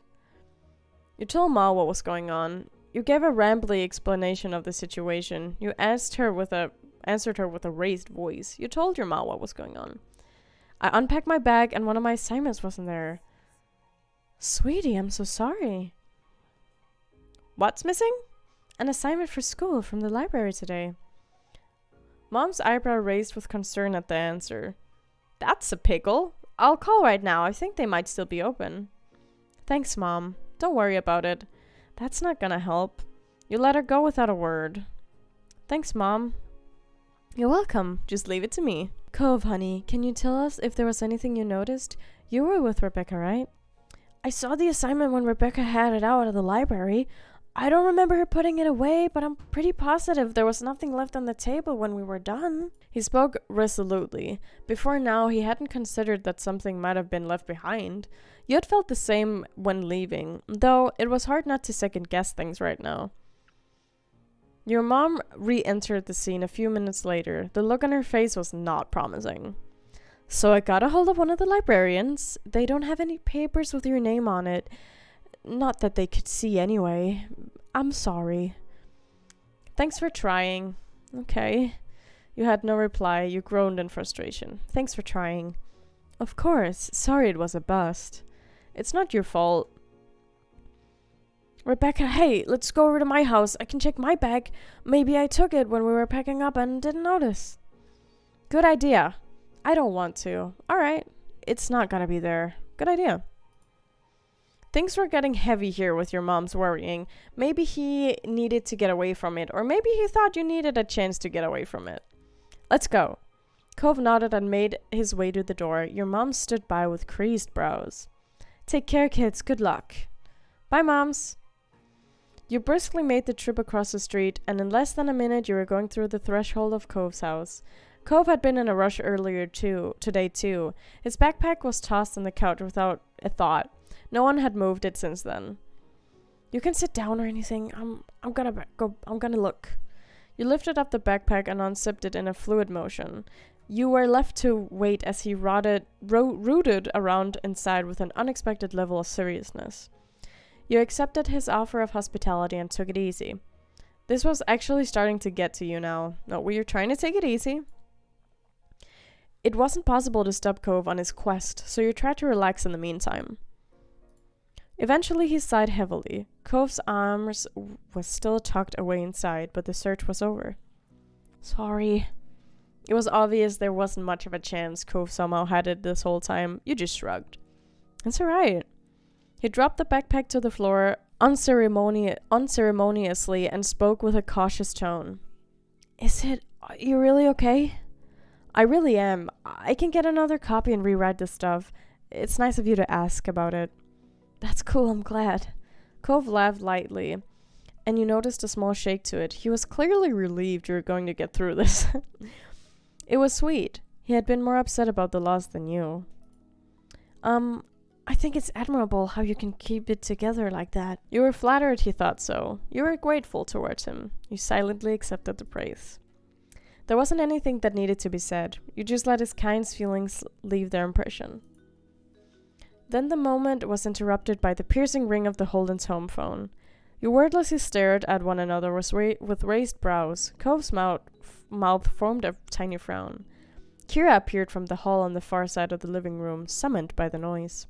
You told Ma what was going on. You gave a rambly explanation of the situation. You answered her with a raised voice. You told your Ma what was going on. I unpacked my bag and one of my assignments wasn't there. Sweetie, I'm so sorry. What's missing? An assignment for school from the library today. Mom's eyebrow raised with concern at the answer. That's a pickle. I'll call right now. I think they might still be open. Thanks, Mom. Don't worry about it. That's not gonna help. You let her go without a word. Thanks, Mom. You're welcome. Just leave it to me. Cove, honey, can you tell us if there was anything you noticed? You were with Rebecca, right? I saw the assignment when Rebecca had it out of the library. I don't remember her putting it away, but I'm pretty positive there was nothing left on the table when we were done. He spoke resolutely. Before now, he hadn't considered that something might have been left behind. You had felt the same when leaving, though it was hard not to second-guess things right now. Your mom re-entered the scene a few minutes later. The look on her face was not promising. So I got a hold of one of the librarians. They don't have any papers with your name on it. Not that they could see anyway. I'm sorry. Thanks for trying. Okay. You had no reply. You groaned in frustration. Thanks for trying. Of course. Sorry it was a bust. It's not your fault. Rebecca, hey, let's go over to my house. I can check my bag. Maybe I took it when we were packing up and didn't notice. Good idea. I don't want to. Alright. It's not gonna be there. Good idea. Things were getting heavy here with your mom's worrying. Maybe he needed to get away from it, or maybe he thought you needed a chance to get away from it. Let's go. Cove nodded and made his way to the door. Your mom stood by with creased brows. Take care, kids. Good luck. Bye, moms. You briskly made the trip across the street, and in less than a minute you were going through the threshold of Cove's house. Cove had been in a rush earlier today too. His backpack was tossed on the couch without a thought. No one had moved it since then. You can sit down or anything. I'm gonna look. You lifted up the backpack and unzipped it in a fluid motion. You were left to wait as he rooted around inside with an unexpected level of seriousness. You accepted his offer of hospitality and took it easy. This was actually starting to get to you now. No, were you trying to take it easy? It wasn't possible to stop Cove on his quest, so you tried to relax in the meantime. Eventually he sighed heavily. Cove's arms was still tucked away inside, but the search was over. Sorry. It was obvious there wasn't much of a chance Cove somehow had it this whole time. You just shrugged. It's alright. He dropped the backpack to the floor unceremoniously and spoke with a cautious tone. Are you really okay? I really am. I can get another copy and rewrite this stuff. It's nice of you to ask about it. That's cool, I'm glad. Cove laughed lightly, and you noticed a small shake to it. He was clearly relieved you were going to get through this. It was sweet. He had been more upset about the loss than you. I think it's admirable how you can keep it together like that. You were flattered he thought so. You were grateful towards him. You silently accepted the praise. There wasn't anything that needed to be said. You just let his kind feelings leave their impression. Then the moment was interrupted by the piercing ring of the Holden's home phone. You wordlessly stared at one another with raised brows. Cove's mouth formed a tiny frown. Kira appeared from the hall on the far side of the living room, summoned by the noise.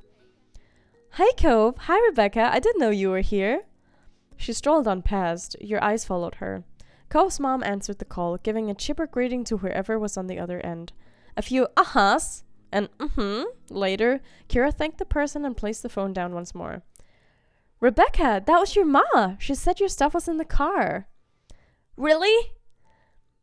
Hi, Cove. Hi, Rebecca. I didn't know you were here. She strolled on past. Your eyes followed her. Cove's mom answered the call, giving a chipper greeting to whoever was on the other end. A few ahas and later, Kira thanked the person and placed the phone down once more. Rebecca, that was your ma. She said your stuff was in the car. Really?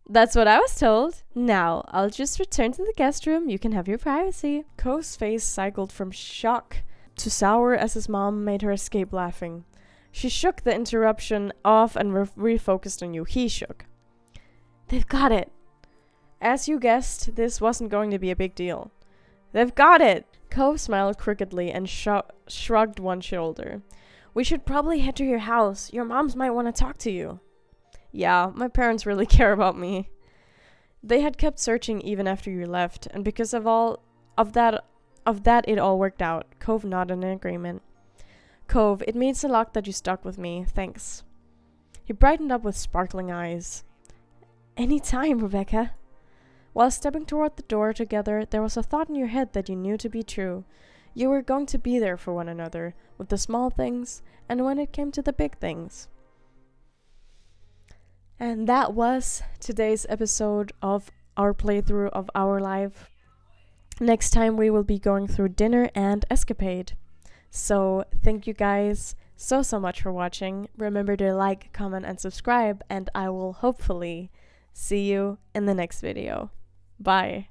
That's what I was told. Now, I'll just return to the guest room. You can have your privacy. Cove's face cycled from shock to sour as his mom made her escape laughing. She shook the interruption off and refocused on you. He shook. They've got it. As you guessed, this wasn't going to be a big deal. They've got it! Cove smiled crookedly and shrugged one shoulder. We should probably head to your house. Your moms might want to talk to you. Yeah, my parents really care about me. They had kept searching even after you left, and because of that it all worked out. Cove nodded in agreement. Cove, it means a lot that you stuck with me. Thanks. He brightened up with sparkling eyes. Any time, Rebecca. While stepping toward the door together, there was a thought in your head that you knew to be true. You were going to be there for one another, with the small things, and when it came to the big things. And that was today's episode of our playthrough of Our Life. Next time we will be going through Dinner and Escapade. So thank you guys so much for watching. Remember to like, comment, and subscribe, and I will hopefully see you in the next video. Bye.